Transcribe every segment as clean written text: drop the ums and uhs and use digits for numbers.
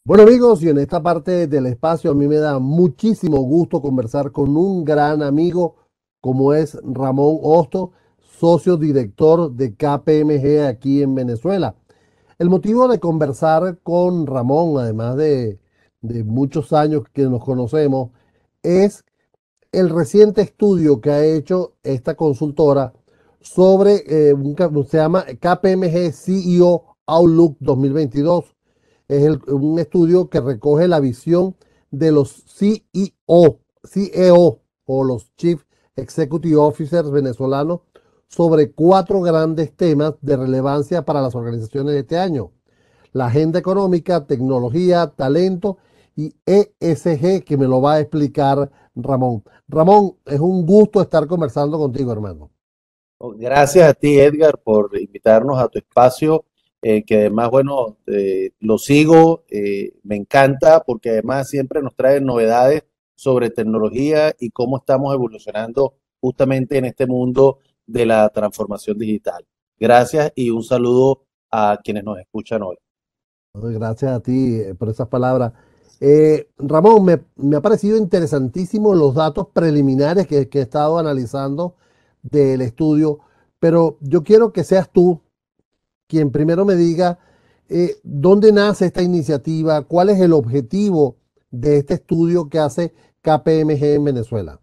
Bueno amigos, y en esta parte del espacio a mí me da muchísimo gusto conversar con un gran amigo como es Ramón Hosto, socio director de KPMG aquí en Venezuela. El motivo de conversar con Ramón, además de muchos años que nos conocemos, es el reciente estudio que ha hecho esta consultora sobre, se llama KPMG CEO Outlook 2022. Es un estudio que recoge la visión de los CEO o los Chief Executive Officers venezolanos sobre cuatro grandes temas de relevancia para las organizaciones de este año: la agenda económica, tecnología, talento y ESG, que me lo va a explicar Ramón. Ramón, es un gusto estar conversando contigo, hermano. Gracias a ti, Edgar, por invitarnos a tu espacio, que además, bueno, lo sigo, me encanta porque además siempre nos trae novedades sobre tecnología y cómo estamos evolucionando justamente en este mundo de la transformación digital. Gracias y un saludo a quienes nos escuchan hoy. Gracias a ti por esas palabras. Ramón, me ha parecido interesantísimo los datos preliminares que he estado analizando del estudio, pero yo quiero que seas tú quien primero me diga dónde nace esta iniciativa, cuál es el objetivo de este estudio que hace KPMG en Venezuela.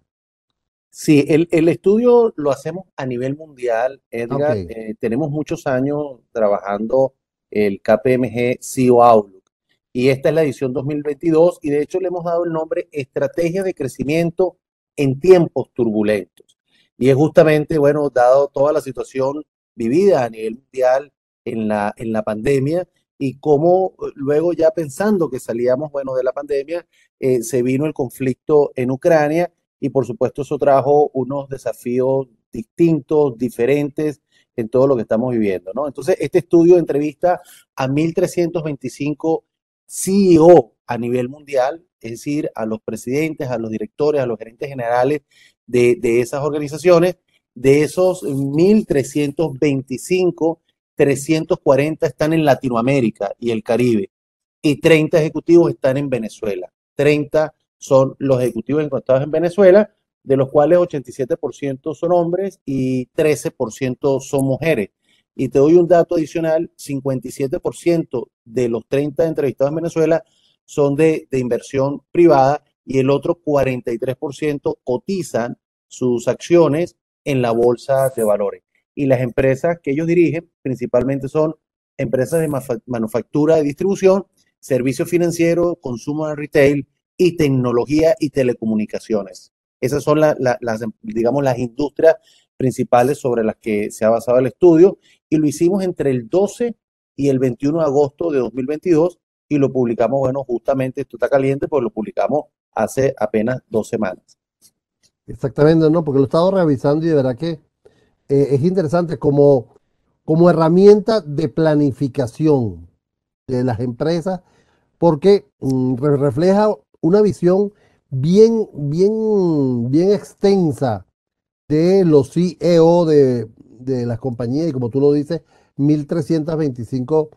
Sí, el estudio lo hacemos a nivel mundial, Ok, Edgar. Tenemos muchos años trabajando el KPMG CEO Outlook y esta es la edición 2022 y de hecho le hemos dado el nombre Estrategia de Crecimiento en Tiempos Turbulentos. Y es justamente, bueno, dado toda la situación vivida a nivel mundial en la pandemia y cómo luego ya pensando que salíamos, bueno, de la pandemia, se vino el conflicto en Ucrania y por supuesto eso trajo unos desafíos distintos, diferentes en todo lo que estamos viviendo, ¿no? Entonces, este estudio entrevista a 1.325 CEO a nivel mundial, es decir, a los presidentes, a los directores, a los gerentes generales de esas organizaciones. De esos 1.325, 340 están en Latinoamérica y el Caribe y 30 ejecutivos están en Venezuela. 30 son los ejecutivos encontrados en Venezuela, de los cuales 87% son hombres y 13% son mujeres. Y te doy un dato adicional, 57% de los 30 entrevistados en Venezuela son de inversión privada y el otro 43% cotizan sus acciones en la bolsa de valores. Y las empresas que ellos dirigen principalmente son empresas de manufactura y distribución, servicios financieros, consumo de retail y tecnología y telecomunicaciones. Esas son digamos, las industrias principales sobre las que se ha basado el estudio y lo hicimos entre el 12 y el 21 de agosto de 2022 y lo publicamos, bueno, justamente esto está caliente, pues lo publicamos hace apenas 2 semanas. exactamente, ¿no? Porque lo he estado revisando y de verdad que es interesante como herramienta de planificación de las empresas porque refleja una visión bien extensa de los CEO de las compañías y como tú lo dices, 1.325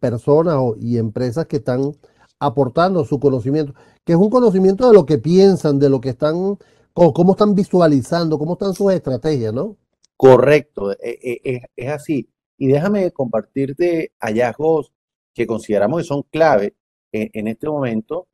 personas y empresas que están aportando su conocimiento, que es un conocimiento de lo que piensan, de lo que están, cómo están visualizando, cómo están sus estrategias, ¿no? Correcto, es así. Y déjame compartirte hallazgos que consideramos que son clave en este momento,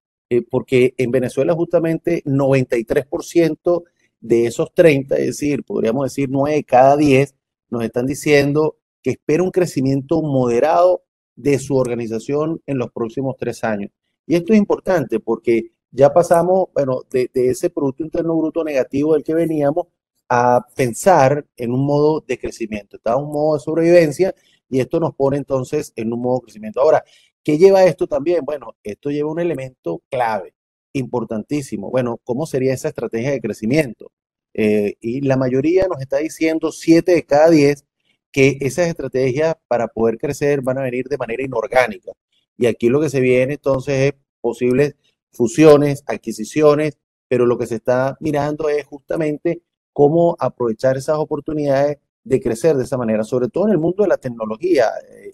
porque en Venezuela justamente 93% de esos 30, es decir, podríamos decir 9 de cada 10, nos están diciendo que espera un crecimiento moderado de su organización en los próximos 3 años. Y esto es importante porque ya pasamos, bueno, de ese Producto Interno Bruto negativo del que veníamos a pensar en un modo de crecimiento. Está en un modo de sobrevivencia y esto nos pone entonces en un modo de crecimiento. Ahora, ¿qué lleva esto también? Bueno, esto lleva un elemento clave, importantísimo. Bueno, ¿cómo sería esa estrategia de crecimiento? Y la mayoría nos está diciendo, 7 de cada 10, que esas estrategias para poder crecer van a venir de manera inorgánica. Y aquí lo que se viene entonces es posibles fusiones, adquisiciones, pero lo que se está mirando es justamente cómo aprovechar esas oportunidades de crecer de esa manera, sobre todo en el mundo de la tecnología.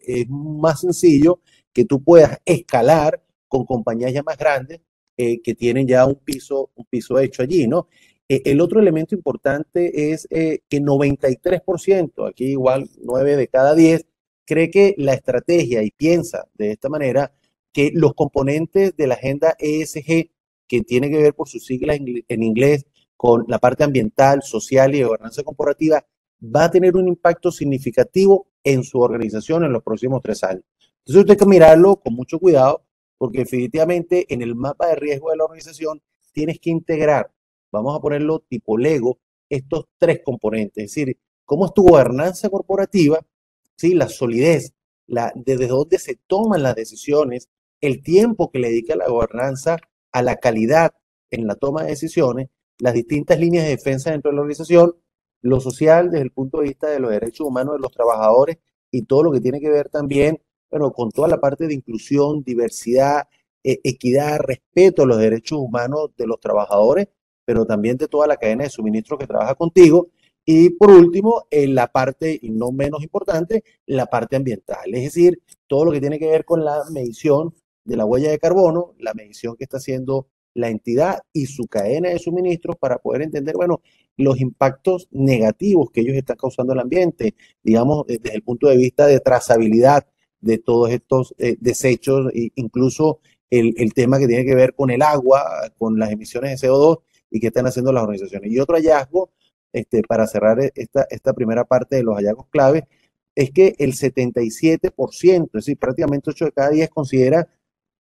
Es más sencillo que tú puedas escalar con compañías ya más grandes que tienen ya un piso hecho allí, ¿no? El otro elemento importante es que 93%, aquí igual 9 de cada 10, cree que la estrategia y piensa de esta manera que los componentes de la agenda ESG, que tiene que ver por sus siglas en inglés con la parte ambiental, social y de gobernanza corporativa, va a tener un impacto significativo en su organización en los próximos 3 años. Entonces usted hay que mirarlo con mucho cuidado porque definitivamente en el mapa de riesgo de la organización tienes que integrar, vamos a ponerlo tipo Lego, estos tres componentes, es decir, cómo es tu gobernanza corporativa, ¿sí? La solidez, desde dónde se toman las decisiones, el tiempo que le dedica la gobernanza a la calidad en la toma de decisiones, las distintas líneas de defensa dentro de la organización, lo social desde el punto de vista de los derechos humanos de los trabajadores y todo lo que tiene que ver también, bueno, con toda la parte de inclusión, diversidad, equidad, respeto a los derechos humanos de los trabajadores, pero también de toda la cadena de suministro que trabaja contigo. Y por último, en la parte, y no menos importante, la parte ambiental, es decir, todo lo que tiene que ver con la medición de la huella de carbono, la medición que está haciendo la entidad y su cadena de suministros para poder entender, bueno, los impactos negativos que ellos están causando al ambiente, digamos, desde el punto de vista de trazabilidad de todos estos desechos, incluso el tema que tiene que ver con el agua, con las emisiones de CO2 y que están haciendo las organizaciones. Y otro hallazgo, para cerrar esta primera parte de los hallazgos claves, es que el 77%, es decir, prácticamente 8 de cada 10 considera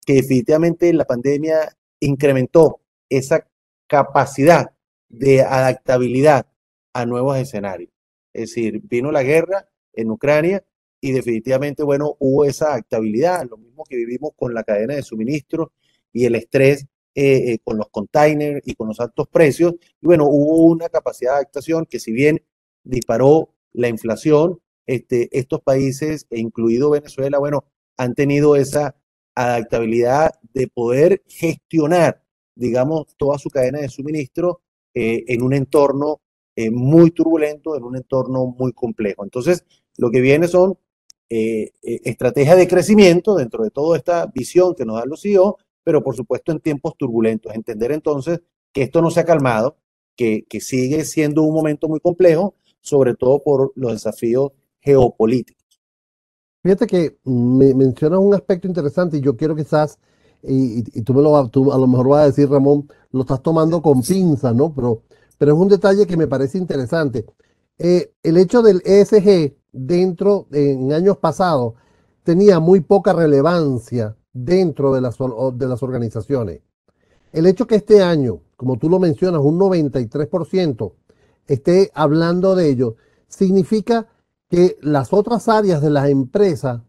que definitivamente la pandemia incrementó esa capacidad de adaptabilidad a nuevos escenarios. Es decir, vino la guerra en Ucrania y definitivamente, bueno, hubo esa adaptabilidad, lo mismo que vivimos con la cadena de suministro y el estrés con los containers y con los altos precios. Y bueno, hubo una capacidad de adaptación que si bien disparó la inflación, estos países, incluido Venezuela, bueno, han tenido esa adaptabilidad de poder gestionar, digamos, toda su cadena de suministro en un entorno muy turbulento, en un entorno muy complejo. Entonces, lo que viene son estrategias de crecimiento dentro de toda esta visión que nos da los CEO, pero por supuesto en tiempos turbulentos. Entender entonces que esto no se ha calmado, que sigue siendo un momento muy complejo, sobre todo por los desafíos geopolíticos. Fíjate que me mencionas un aspecto interesante y yo quiero quizás, y tú a lo mejor vas a decir, Ramón, lo estás tomando con pinzas, ¿no? Pero es un detalle que me parece interesante. El hecho del ESG en años pasados, tenía muy poca relevancia dentro de las organizaciones. El hecho que este año, como tú lo mencionas, un 93% esté hablando de ello, significa que las otras áreas de las empresas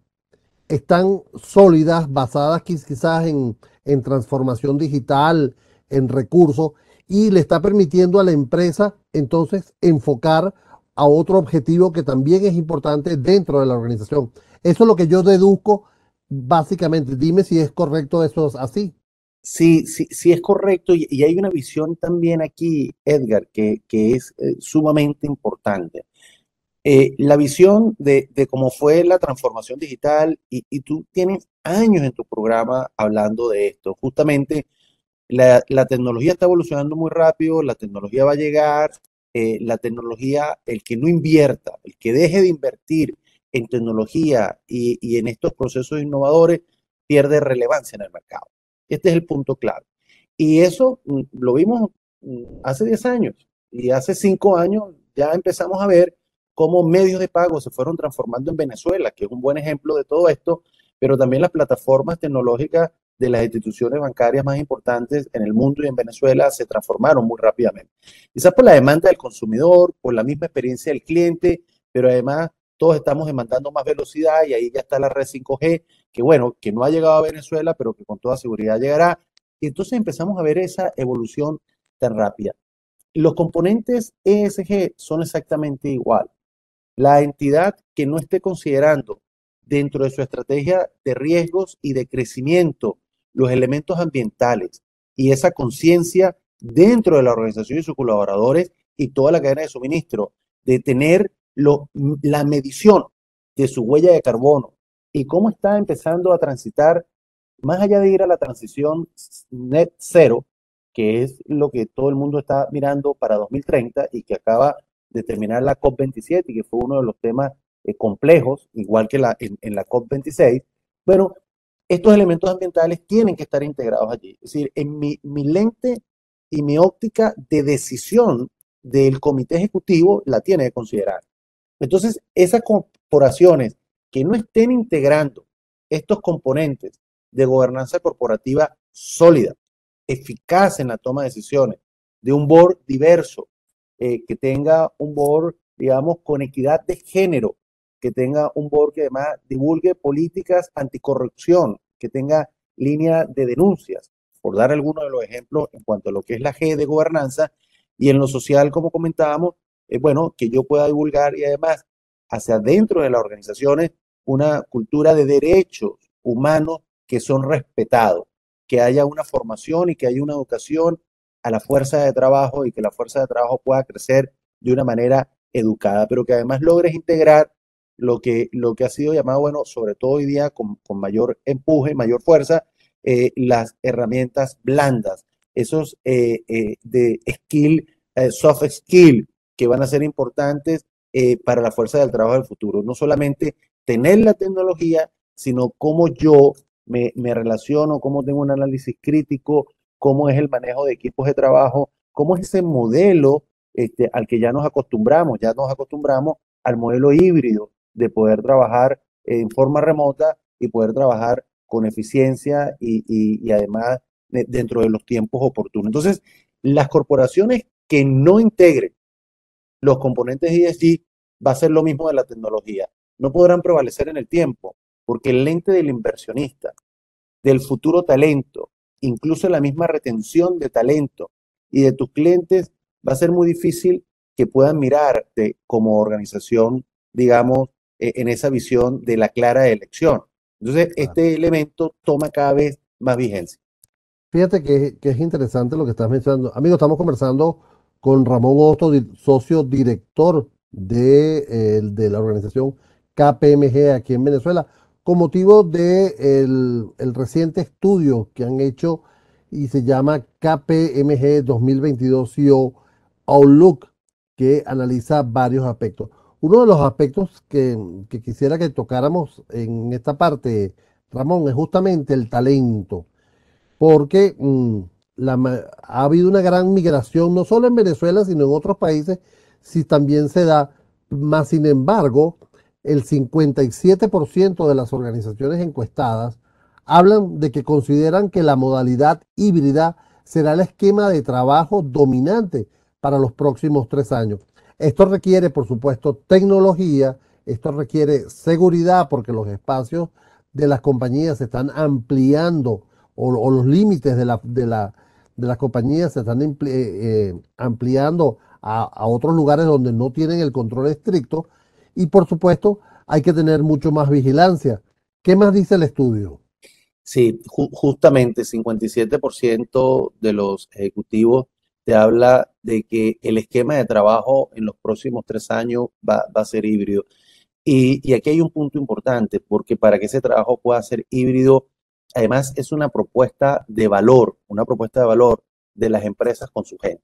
están sólidas, basadas quizás en transformación digital, en recursos, y le está permitiendo a la empresa entonces enfocar a otro objetivo que también es importante dentro de la organización. Eso es lo que yo deduzco básicamente. Dime si es correcto eso es así. Sí, sí, sí es correcto y hay una visión también aquí, Edgar, que es sumamente importante. La visión de cómo fue la transformación digital y tú tienes años en tu programa hablando de esto. Justamente la tecnología está evolucionando muy rápido, la tecnología va a llegar, la tecnología, el que no invierta, el que deje de invertir en tecnología y en estos procesos innovadores, pierde relevancia en el mercado. Este es el punto clave. Y eso lo vimos hace 10 años y hace 5 años ya empezamos a ver cómo medios de pago se fueron transformando en Venezuela, que es un buen ejemplo de todo esto, pero también las plataformas tecnológicas de las instituciones bancarias más importantes en el mundo y en Venezuela se transformaron muy rápidamente. Quizás por la demanda del consumidor, por la misma experiencia del cliente, pero además todos estamos demandando más velocidad y ahí ya está la red 5G, que bueno, que no ha llegado a Venezuela, pero que con toda seguridad llegará. Y entonces empezamos a ver esa evolución tan rápida. Los componentes ESG son exactamente igual. La entidad que no esté considerando dentro de su estrategia de riesgos y de crecimiento los elementos ambientales y esa conciencia dentro de la organización y sus colaboradores y toda la cadena de suministro, de tener la medición de su huella de carbono y cómo está empezando a transitar más allá de ir a la transición net cero, que es lo que todo el mundo está mirando para 2030 y que acaba de terminar la COP27 y que fue uno de los temas complejos, igual que en la COP26, bueno, estos elementos ambientales tienen que estar integrados allí. Es decir, en mi lente y mi óptica de decisión del comité ejecutivo la tiene que considerar. Entonces, esas corporaciones que no estén integrando estos componentes de gobernanza corporativa sólida, eficaz en la toma de decisiones, de un board diverso, que tenga un board, digamos, con equidad de género, que tenga un board que además divulgue políticas anticorrupción, que tenga línea de denuncias, por dar algunos de los ejemplos en cuanto a lo que es la G de gobernanza, y en lo social, como comentábamos, bueno, que yo pueda divulgar y además hacia dentro de las organizaciones una cultura de derechos humanos que son respetados, que haya una formación y que haya una educación a la fuerza de trabajo y que la fuerza de trabajo pueda crecer de una manera educada, pero que además logres integrar lo que ha sido llamado, bueno, sobre todo hoy día con mayor empuje, mayor fuerza, las herramientas blandas, esos de skill, soft skill, que van a ser importantes para la fuerza del trabajo del futuro. No solamente tener la tecnología, sino cómo yo me relaciono, cómo tengo un análisis crítico, cómo es el manejo de equipos de trabajo, cómo es ese modelo al que ya nos acostumbramos al modelo híbrido de poder trabajar en forma remota y poder trabajar con eficiencia y además dentro de los tiempos oportunos. Entonces, las corporaciones que no integren los componentes ESG va a ser lo mismo de la tecnología. No podrán prevalecer en el tiempo, porque el lente del inversionista, del futuro talento, incluso la misma retención de talento y de tus clientes, va a ser muy difícil que puedan mirarte como organización, digamos, en esa visión de la clara elección. Entonces, Claro. este elemento toma cada vez más vigencia. Fíjate que es interesante lo que estás mencionando. Amigo, estamos conversando con Ramón Hosto, socio director de la organización KPMG aquí en Venezuela, con motivo de el reciente estudio que han hecho y se llama KPMG 2022 CEO Outlook, que analiza varios aspectos. Uno de los aspectos que quisiera que tocáramos en esta parte, Ramón, es justamente el talento porque ha habido una gran migración, no solo en Venezuela, sino en otros países, si también se da, más sin embargo, el 57% de las organizaciones encuestadas hablan de que consideran que la modalidad híbrida será el esquema de trabajo dominante para los próximos 3 años. Esto requiere, por supuesto, tecnología, esto requiere seguridad porque los espacios de las compañías se están ampliando o los límites de las compañías se están ampliando a otros lugares donde no tienen el control estricto y por supuesto hay que tener mucho más vigilancia. ¿Qué más dice el estudio? Sí, justamente 57% de los ejecutivos te habla de que el esquema de trabajo en los próximos 3 años va a ser híbrido. Y aquí hay un punto importante, porque para que ese trabajo pueda ser híbrido, además es una propuesta de valor de las empresas con su gente.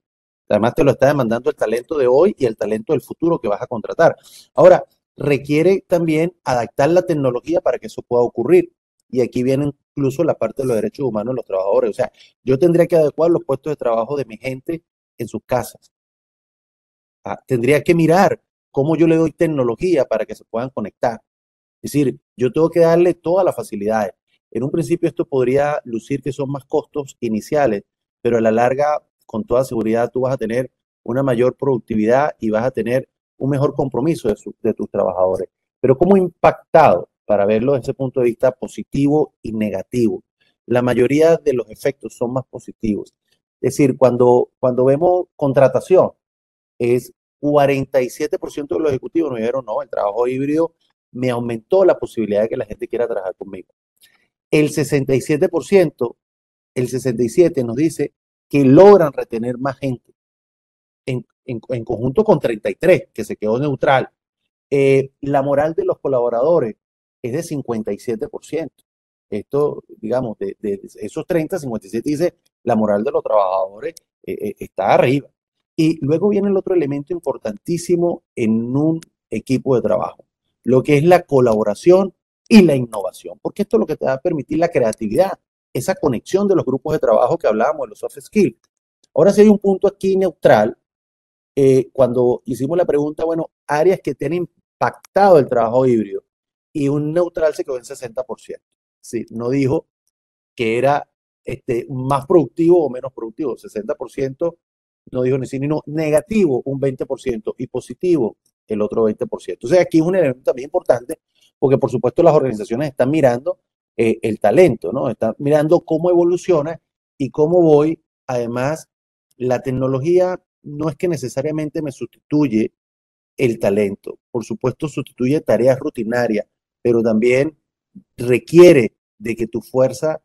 Además te lo está demandando el talento de hoy y el talento del futuro que vas a contratar. Ahora, requiere también adaptar la tecnología para que eso pueda ocurrir. Y aquí viene incluso la parte de los derechos humanos de los trabajadores. O sea, yo tendría que adecuar los puestos de trabajo de mi gente en sus casas. Tendría que mirar cómo yo le doy tecnología para que se puedan conectar. Es decir, yo tengo que darle todas las facilidades. En un principio esto podría lucir que son más costos iniciales, pero a la larga, con toda seguridad, tú vas a tener una mayor productividad y vas a tener un mejor compromiso de tus trabajadores. Pero ¿cómo ha impactado? Para verlo desde ese punto de vista positivo y negativo. La mayoría de los efectos son más positivos. Es decir, cuando vemos contratación, es 47% de los ejecutivos nos dijeron, no, el trabajo híbrido me aumentó la posibilidad de que la gente quiera trabajar conmigo. El 67%, el 67% nos dice que logran retener más gente en conjunto con 33%, que se quedó neutral. La moral de los colaboradores es de 57%. esto, digamos, de esos 30, 57 dice, la moral de los trabajadores está arriba. Y luego viene el otro elemento importantísimo en un equipo de trabajo, lo que es la colaboración y la innovación, porque esto es lo que te va a permitir la creatividad, esa conexión de los grupos de trabajo que hablábamos de los soft skills. Ahora sí hay un punto aquí neutral, cuando hicimos la pregunta, bueno, áreas que tienen impactado el trabajo híbrido, y un neutral se quedó en 60%. Sí, no dijo que era más productivo o menos productivo, 60% no dijo ni sí ni no, negativo un 20% y positivo el otro 20%. O sea, aquí es un elemento también importante porque por supuesto las organizaciones están mirando el talento, ¿no? Están mirando cómo evoluciona y cómo voy. Además, la tecnología no es que necesariamente me sustituye el talento, por supuesto sustituye tareas rutinarias, pero también requiere de que tu fuerza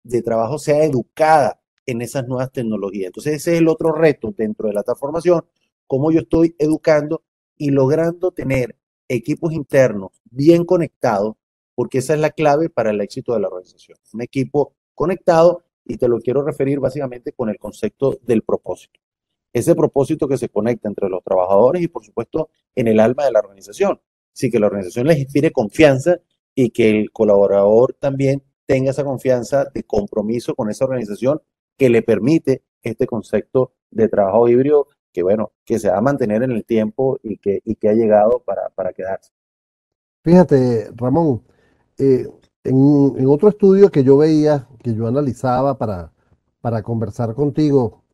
de trabajo sea educada en esas nuevas tecnologías. Entonces ese es el otro reto dentro de la transformación, cómo yo estoy educando y logrando tener equipos internos bien conectados, porque esa es la clave para el éxito de la organización. Un equipo conectado, y te lo quiero referir básicamente con el concepto del propósito. Ese propósito que se conecta entre los trabajadores y por supuesto en el alma de la organización. Así que la organización les inspire confianza y que el colaborador también tenga esa confianza de compromiso con esa organización que le permite este concepto de trabajo híbrido que, bueno, que se va a mantener en el tiempo y que ha llegado para quedarse. Fíjate, Ramón, eh, en otro estudio que yo veía, que yo analizaba para conversar contigo,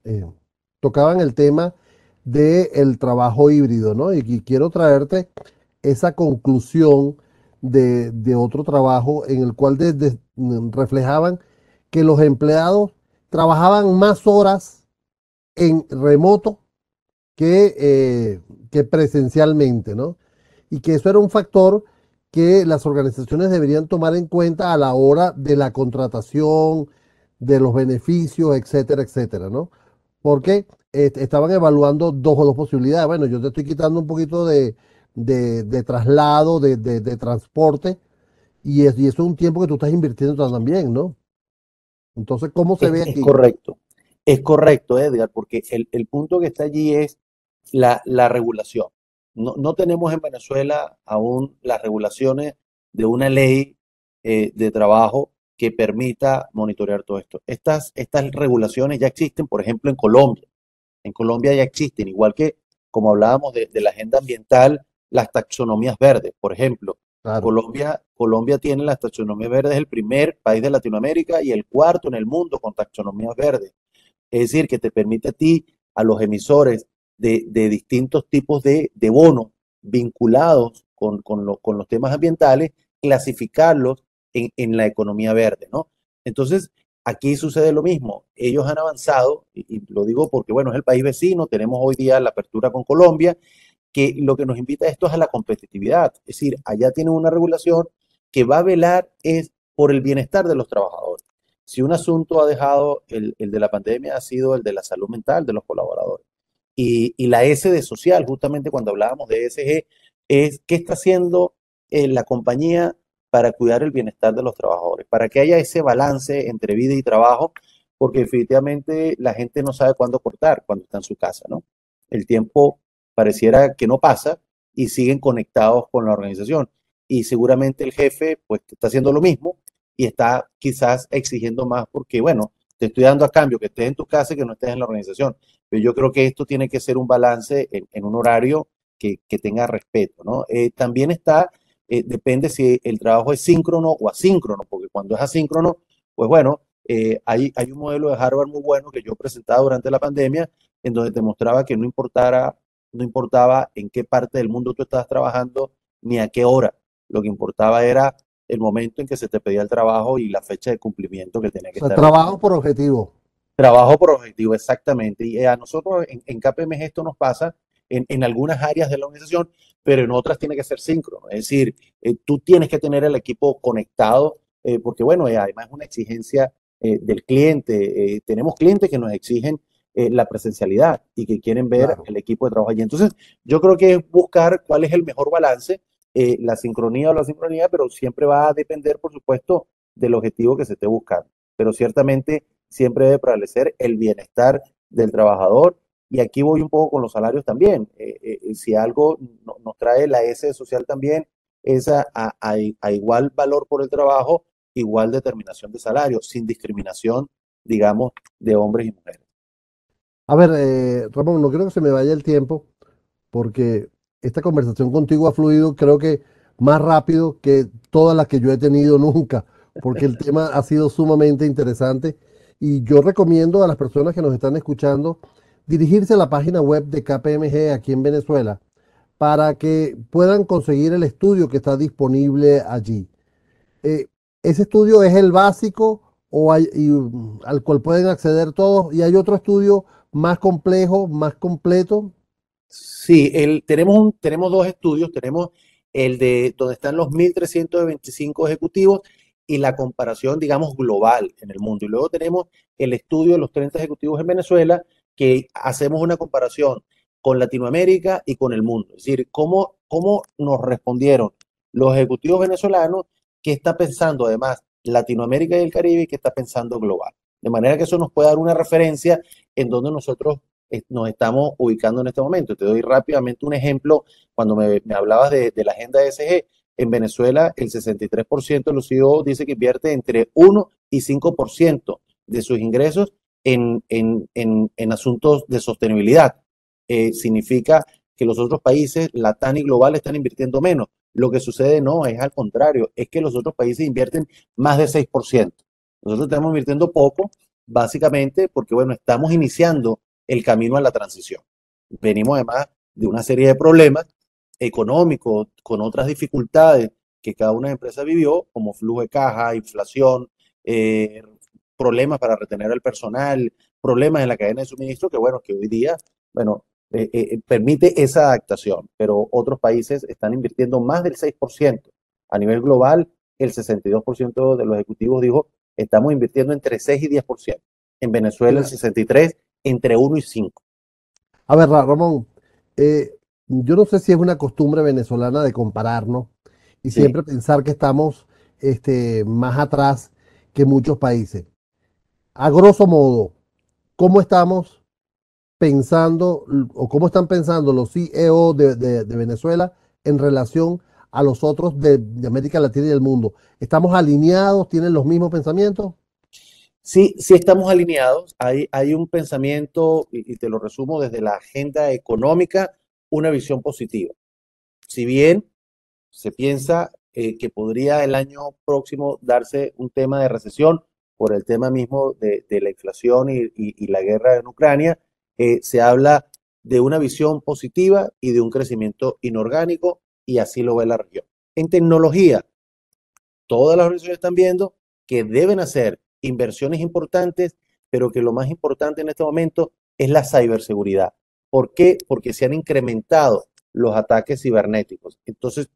tocaban el tema del trabajo híbrido, ¿no? Y quiero traerte esa conclusión de otro trabajo en el cual reflejaban que los empleados trabajaban más horas en remoto que presencialmente, ¿no? Y que eso era un factor que las organizaciones deberían tomar en cuenta a la hora de la contratación, de los beneficios, etcétera, etcétera, ¿no? Porque estaban evaluando dos posibilidades. Bueno, yo te estoy quitando un poquito de traslado, de transporte, y eso es un tiempo que tú estás invirtiendo también, ¿no? Entonces, ¿cómo se ve Es aquí? correcto, es correcto, Edgar, porque el punto que está allí es la regulación. No tenemos en Venezuela aún las regulaciones de una ley de trabajo que permita monitorear todo esto. Estas regulaciones ya existen, por ejemplo, en Colombia. En Colombia ya existen, igual que como hablábamos de la agenda ambiental, las taxonomías verdes, por ejemplo. Claro. Colombia tiene las taxonomías verdes, es el primer país de Latinoamérica y el cuarto en el mundo con taxonomías verdes. Es decir, que te permite a ti, a los emisores de distintos tipos de bonos vinculados con los temas ambientales, clasificarlos en la economía verde, ¿no? Entonces, aquí sucede lo mismo. Ellos han avanzado, y lo digo porque, bueno, es el país vecino, tenemos hoy día la apertura con Colombia, que lo que nos invita a esto es a la competitividad. Es decir, allá tienen una regulación que va a velar es por el bienestar de los trabajadores. Si un asunto ha dejado el de la pandemia ha sido el de la salud mental de los colaboradores. Y la S de social, justamente cuando hablábamos de ESG, es qué está haciendo la compañía para cuidar el bienestar de los trabajadores, para que haya ese balance entre vida y trabajo, porque definitivamente la gente no sabe cuándo cortar cuando está en su casa, ¿no? El tiempo pareciera que no pasa y siguen conectados con la organización. Y seguramente el jefe pues está haciendo lo mismo y está quizás exigiendo más porque, bueno, te estoy dando a cambio que estés en tu casa y que no estés en la organización. Pero yo creo que esto tiene que ser un balance en un horario que tenga respeto, ¿no? También está, depende si el trabajo es síncrono o asíncrono, porque cuando es asíncrono, pues bueno, hay un modelo de Harvard muy bueno que yo presentaba durante la pandemia, en donde te mostraba que no importaba en qué parte del mundo tú estabas trabajando ni a qué hora. Lo que importaba era el momento en que se te pedía el trabajo y la fecha de cumplimiento que tenía O que sea, estar hecho. trabajo por objetivo. Trabajo por objetivo, exactamente. Y a nosotros en KPMG esto nos pasa en algunas áreas de la organización, pero en otras tiene que ser síncrono. Es decir, tú tienes que tener el equipo conectado, porque bueno, además es una exigencia del cliente. Tenemos clientes que nos exigen la presencialidad y que quieren ver Claro. el equipo de trabajo allí. Entonces, yo creo que es buscar cuál es el mejor balance, la sincronía o la sincronía, pero siempre va a depender, por supuesto, del objetivo que se esté buscando. Pero ciertamente siempre debe prevalecer el bienestar del trabajador. Y aquí voy un poco con los salarios también. Si algo nos trae la S social también, es a igual valor por el trabajo, igual determinación de salario, sin discriminación, digamos, de hombres y mujeres. A ver, Ramón, no quiero que se me vaya el tiempo porque esta conversación contigo ha fluido, creo que más rápido que todas las que yo he tenido nunca, porque el tema ha sido sumamente interesante y yo recomiendo a las personas que nos están escuchando dirigirse a la página web de KPMG aquí en Venezuela para que puedan conseguir el estudio que está disponible allí. Eh, Ese estudio es el básico al cual pueden acceder todos y hay otro estudio más complejo, más completo. Sí, tenemos dos estudios, tenemos el de donde están los 1.325 ejecutivos y la comparación, digamos, global en el mundo. Y luego tenemos el estudio de los 30 ejecutivos en Venezuela, que hacemos una comparación con Latinoamérica y con el mundo. Es decir, cómo nos respondieron los ejecutivos venezolanos, qué está pensando además Latinoamérica y el Caribe y qué está pensando global. De manera que eso nos puede dar una referencia en donde nosotros nos estamos ubicando en este momento. Te doy rápidamente un ejemplo. Cuando me hablabas de la agenda ESG, en Venezuela el 63% de los CEO dice que invierte entre 1 y 5% de sus ingresos en asuntos de sostenibilidad. Significa que los otros países, Latam y global, están invirtiendo menos. Lo que sucede no, es al contrario, es que los otros países invierten más de 6%. Nosotros estamos invirtiendo poco, básicamente porque, bueno, estamos iniciando el camino a la transición. Venimos además de una serie de problemas económicos, con otras dificultades que cada una de las empresas vivió, como flujo de caja, inflación, eh, problemas para retener al personal, problemas en la cadena de suministro, que bueno, que hoy día, bueno, permite esa adaptación, pero otros países están invirtiendo más del 6%. A nivel global, el 62% de los ejecutivos dijo, estamos invirtiendo entre 6 y 10%. En Venezuela, el Mira, 63%, entre 1 y 5%. a ver, Ramón, eh, yo no sé si es una costumbre venezolana de compararnos y Sí. siempre pensar que estamos más atrás que muchos países. A grosso modo, ¿cómo estamos pensando o cómo están pensando los CEO de Venezuela en relación a los otros de América Latina y del mundo? ¿Estamos alineados? ¿Tienen los mismos pensamientos? Sí, sí estamos alineados. Hay un pensamiento, y te lo resumo desde la agenda económica, una visión positiva. Si bien se piensa que podría el año próximo darse un tema de recesión por el tema mismo de la inflación y la guerra en Ucrania, se habla de una visión positiva y de un crecimiento inorgánico, y así lo ve la región. En tecnología, todas las organizaciones están viendo que deben hacer inversiones importantes, pero que lo más importante en este momento es la ciberseguridad. ¿Por qué? Porque se han incrementado los ataques cibernéticos. Entonces,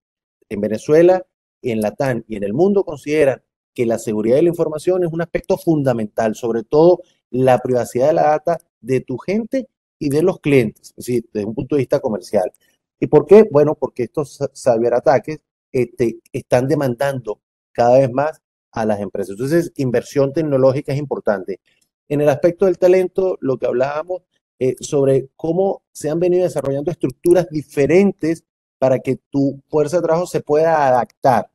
en Venezuela, en Latam y en el mundo consideran que la seguridad de la información es un aspecto fundamental, sobre todo la privacidad de la data de tu gente y de los clientes, es decir, desde un punto de vista comercial. ¿Y por qué? Bueno, porque estos ciberataques están demandando cada vez más a las empresas. Entonces, inversión tecnológica es importante. En el aspecto del talento, lo que hablábamos sobre cómo se han venido desarrollando estructuras diferentes para que tu fuerza de trabajo se pueda adaptar.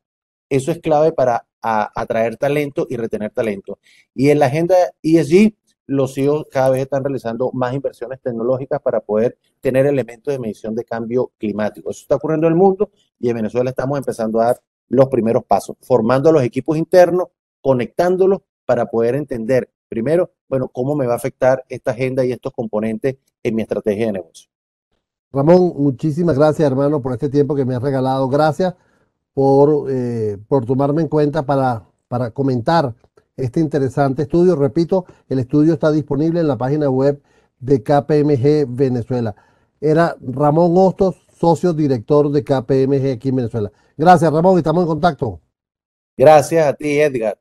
Eso es clave para atraer talento y retener talento. Y en la agenda ESG, los CEOs cada vez están realizando más inversiones tecnológicas para poder tener elementos de medición de cambio climático. Eso está ocurriendo en el mundo y en Venezuela estamos empezando a dar los primeros pasos, formando a los equipos internos, conectándolos para poder entender primero, bueno, cómo me va a afectar esta agenda y estos componentes en mi estrategia de negocio. Ramón, muchísimas gracias, hermano, por este tiempo que me has regalado. Gracias por tomarme en cuenta para comentar este interesante estudio. Repito, el estudio está disponible en la página web de KPMG Venezuela. Era Ramón Hostos, socio director de KPMG aquí en Venezuela. Gracias, Ramón, y estamos en contacto. Gracias a ti, Edgar.